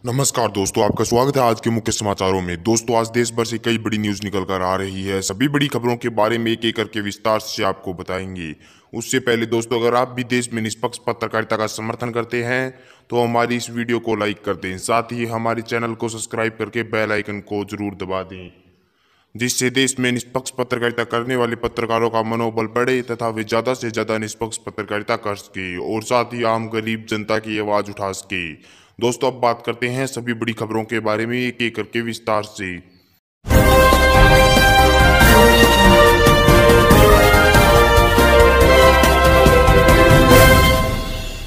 नमस्कार दोस्तों, आपका स्वागत है आज के मुख्य समाचारों में। दोस्तों, आज देश भर से कई बड़ी न्यूज़ निकल कर आ रही है। सभी बड़ी खबरों के बारे में एक एक करके विस्तार से आपको बताएंगे। उससे पहले दोस्तों, अगर आप भी देश में निष्पक्ष पत्रकारिता का समर्थन करते हैं तो हमारी इस वीडियो को लाइक कर दें। साथ ही हमारे चैनल को सब्सक्राइब करके बेल आइकन को जरूर दबा दें, जिससे देश में निष्पक्ष पत्रकारिता करने वाले पत्रकारों का मनोबल बढ़े तथा वे ज़्यादा से ज़्यादा निष्पक्ष पत्रकारिता कर सके और साथ ही आम गरीब जनता की आवाज़ उठा सके। दोस्तों, अब बात करते हैं सभी बड़ी खबरों के बारे में एक एक करके विस्तार से।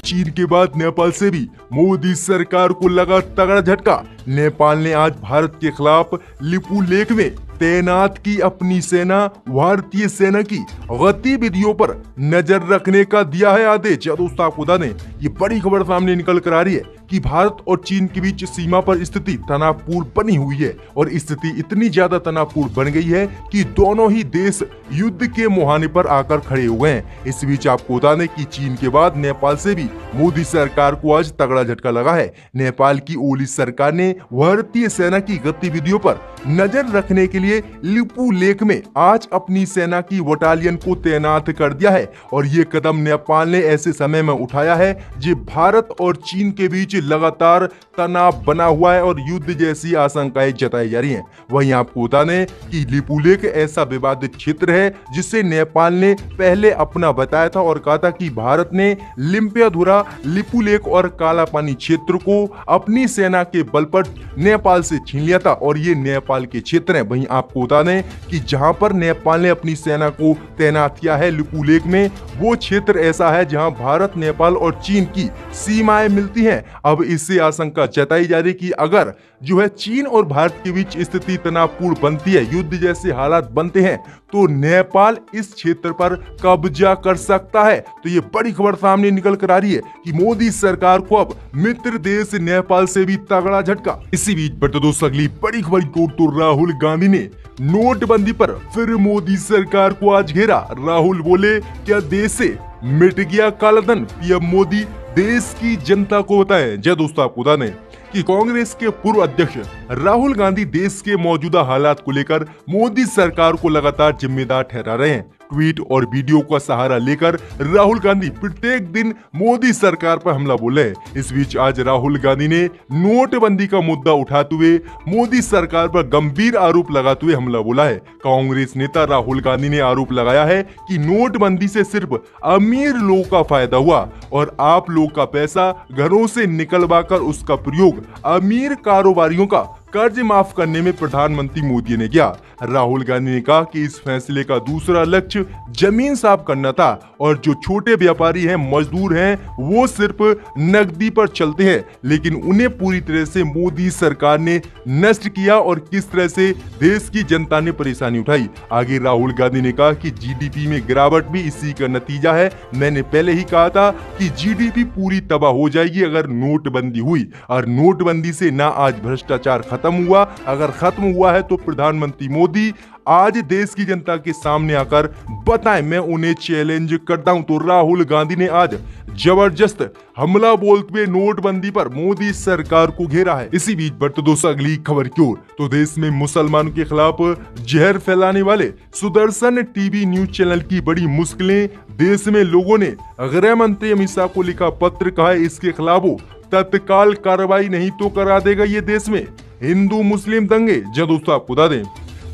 चीन के बाद नेपाल से भी मोदी सरकार को लगा तगड़ा झटका। नेपाल ने आज भारत के खिलाफ लिपू लेक में तैनात की अपनी सेना। भारतीय सेना की गतिविधियों पर नजर रखने का दिया है आदेश। दोस्तों, आपको बता दें, ये बड़ी खबर सामने निकल कर आ रही है कि भारत और चीन के बीच सीमा पर स्थिति तनावपूर्ण बनी हुई है और स्थिति इतनी ज्यादा तनावपूर्ण बन गई है कि दोनों ही देश युद्ध के मुहाने पर आकर खड़े हुए हैं। इस बीच आपको बता दें कि चीन के बाद नेपाल से भी मोदी सरकार को आज तगड़ा झटका लगा है। नेपाल की ओली सरकार ने भारतीय सेना की गतिविधियों पर नजर रखने के लिए लिपू लेक में आज अपनी सेना की बटालियन को तैनात कर दिया है और ये कदम नेपाल ने ऐसे समय में उठाया है जब भारत और चीन के बीच लगातार तनाव बना हुआ है और युद्ध जैसी आशंकाएं जताई जा रही हैं। वहीं आपको बता दें कि लिपू लेक ऐसा विवादित क्षेत्र है जिसे नेपाल ने पहले अपना बताया था और कहा था कि भारत ने लिम्पियाधुरा, लिपू लेक और काला पानी क्षेत्र को अपनी सेना के बल पर नेपाल से छीन लिया था और ये नेपाल के क्षेत्र हैं। वहीं आपको बता दें कि जहां पर नेपाल ने अपनी सेना को तैनात किया है लिपू लेक में, वो क्षेत्र ऐसा है जहां भारत, नेपाल और चीन की सीमाएं मिलती हैं। अब इससे आशंका जताई जा रही कि अगर जो है चीन और भारत के बीच स्थिति तनावपूर्ण बनती है, युद्ध जैसे हालात बनते हैं, तो नेपाल इस क्षेत्र पर कब्जा कर सकता है। तो ये बड़ी खबर सामने निकल कर आ रही है कि मोदी सरकार को अब मित्र देश नेपाल से भी तगड़ा झटका। इसी बीच बढ़ते दोस्तों अगली बड़ी खबर को, तो राहुल गांधी ने नोटबंदी पर फिर मोदी सरकार को आज घेरा। राहुल बोले, क्या देश से मिट गया कालाधन? पीएम मोदी देश की जनता को बताएं। जय दोस्तों, आपको बता दें कि कांग्रेस के पूर्व अध्यक्ष राहुल गांधी देश के मौजूदा हालात को लेकर मोदी सरकार को लगातार जिम्मेदार ठहरा रहे हैं। ट्वीट और वीडियो का सहारा लेकर राहुल गांधी प्रत्येक दिन मोदी सरकार पर हमला बोले हैं। इस बीच आज राहुल गांधी ने नोटबंदी का मुद्दा उठाते हुए मोदी सरकार पर गंभीर आरोप लगाते हुए हमला बोला है। कांग्रेस नेता राहुल गांधी ने आरोप लगाया है कि नोटबंदी से सिर्फ अमीर लोगों का फायदा हुआ और आप लोग का पैसा घरों से निकलवाकर उसका प्रयोग अमीर कारोबारियों का कर्ज माफ करने में प्रधानमंत्री मोदी ने किया। राहुल गांधी ने कहा कि इस फैसले का दूसरा लक्ष्य जमीन साफ करना था और जो छोटे व्यापारी हैं, मजदूर हैं, वो सिर्फ नकदी पर चलते हैं, लेकिन उन्हें पूरी तरह से मोदी सरकार ने नष्ट किया और किस तरह से देश की जनता ने परेशानी उठाई। आगे राहुल गांधी ने कहा कि जीडीपी में गिरावट भी इसी का नतीजा है। मैंने पहले ही कहा था कि जीडीपी पूरी तबाह हो जाएगी अगर नोटबंदी हुई, और नोटबंदी से ना आज भ्रष्टाचार खत्म हुआ, अगर खत्म हुआ है तो प्रधानमंत्री मोदी आज देश की जनता के सामने आकर बताएं, मैं उन्हें चैलेंज करता हूं। तो राहुल गांधी ने आज जबरदस्त हमला बोलते हुए नोटबंदी पर मोदी सरकार को घेरा है। इसी बीच बढ़ते दोस्तों अगली खबर की ओर, तो देश में मुसलमानों के खिलाफ जहर फैलाने वाले सुदर्शन टीवी न्यूज चैनल की बड़ी मुश्किलें। देश में लोगों ने गृह मंत्री अमित शाह को लिखा पत्र, कहा है इसके खिलाफ तत्काल कार्रवाई नहीं तो करा देगा ये देश में हिंदू मुस्लिम दंगे। जब दोस्तों आपको बता दें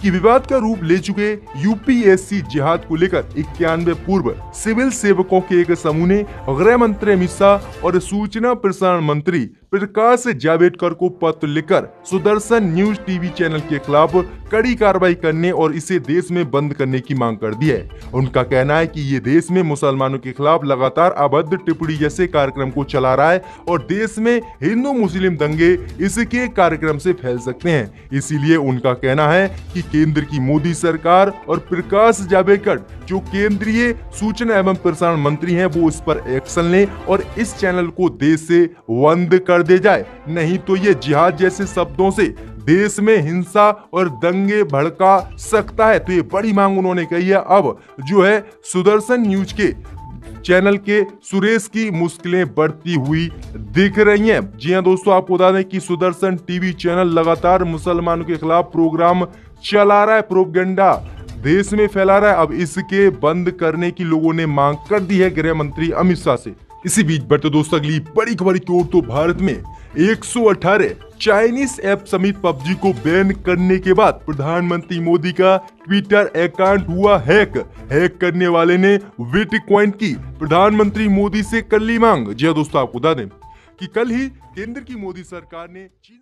कि विवाद का रूप ले चुके यूपीएससी जिहाद को लेकर 91 पूर्व सिविल सेवकों के एक समूह ने गृह मंत्री अमित शाह और सूचना प्रसारण मंत्री प्रकाश जावड़ेकर को पत्र लिखकर सुदर्शन न्यूज टीवी चैनल के खिलाफ कड़ी कार्रवाई करने और इसे देश में बंद करने की मांग कर दी है। उनका कहना है कि ये देश में मुसलमानों के खिलाफ लगातार अभद्र टिप्पणी जैसे कार्यक्रम को चला रहा है और देश में हिंदू मुस्लिम दंगे इसके कार्यक्रम से फैल सकते हैं। इसीलिए उनका कहना है कि केंद्र की मोदी सरकार और प्रकाश जावड़ेकर जो केंद्रीय सूचना एवं प्रसारण मंत्री हैं, वो इस पर एक्शन लें और इस चैनल को देश से बंद कर दे जाए, नहीं तो ये जिहाद जैसे शब्दों से देश में हिंसा और दंगे भड़का सकता है। तो ये बड़ी मांग उन्होंने कही है। अब जो है सुदर्शन न्यूज के चैनल के सुरेश की मुश्किलें बढ़ती हुई दिख रही हैं। जी हां दोस्तों, आपको बता दें कि सुदर्शन टीवी चैनल लगातार मुसलमानों के खिलाफ प्रोग्राम चला रहा है, प्रोपेगेंडा देश में फैला रहा है। अब इसके बंद करने की लोगों ने मांग कर दी है गृह मंत्री अमित शाह से। इसी बीच बढ़ते दोस्तों अगली बड़ी खबर की ओर, तो भारत में 118 चाइनीज ऐप समेत पबजी को बैन करने के बाद प्रधानमंत्री मोदी का ट्विटर अकाउंट हुआ हैक करने वाले ने बिटकॉइन की प्रधानमंत्री मोदी से कर ली मांग। जी हां दोस्तों, आपको बता दें कि कल ही केंद्र की मोदी सरकार ने चीन